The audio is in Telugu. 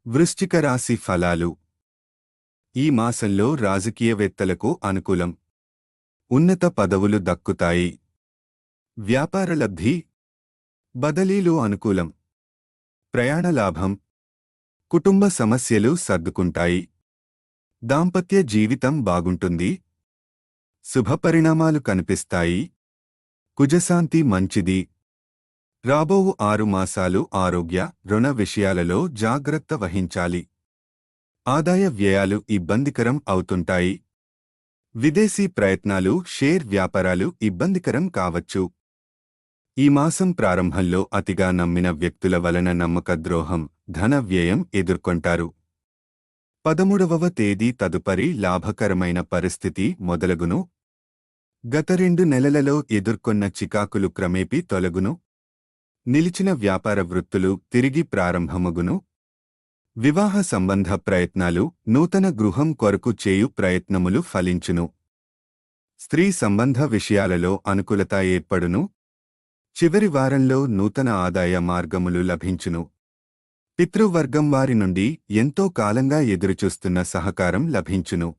వృశ్చిక రాశి ఫలాలు. ఈ మాసంలో రాజకీయవేత్తలకు అనుకూలం. ఉన్నత పదవులు దక్కుతాయి. వ్యాపార లబ్ధి. బదిలీలు అనుకూలం. ప్రయాణ లాభం. కుటుంబ సమస్యలు సర్దుకుంటాయి. దాంపత్య జీవితం బాగుంటుంది. శుభపరిణామాలు కనిపిస్తాయి. కుజశాంతి మంచిది. రాబో 6 మాసాలు ఆరోగ్య, రుణ విషయాలలో జాగ్రత్త వహించాలి. ఆదాయ వ్యయాలు ఇబ్బందికరం అవుతుంటాయి. విదేశీ ప్రయత్నాలు, షేర్ వ్యాపారాలు ఇబ్బందికరం కావచ్చు. ఈ మాసం ప్రారంభంలో అతిగా నమ్మిన వ్యక్తుల వలన నమ్మక ద్రోహం, ధన వ్యయం ఎదుర్కొంటారు. 13వ తేదీ తదుపరి లాభకరమైన పరిస్థితి మొదలగును. గత 2 నెలలలో ఎదుర్కొన్న చికాకులు క్రమేపీ తొలగును. నిలిచిన వ్యాపార వృత్తులు తిరిగి ప్రారంభమగును. వివాహ సంబంధ ప్రయత్నాలు, నూతన గృహం కొరకు చేయు ప్రయత్నములు ఫలించును. స్త్రీ సంబంధ విషయాలలో అనుకూలత ఏర్పడును. చివరి వారంలో నూతన ఆదాయ మార్గములు లభించును. పితృవర్గం వారి నుండి ఎంతో కాలంగా ఎదురుచూస్తున్న సహకారం లభించును.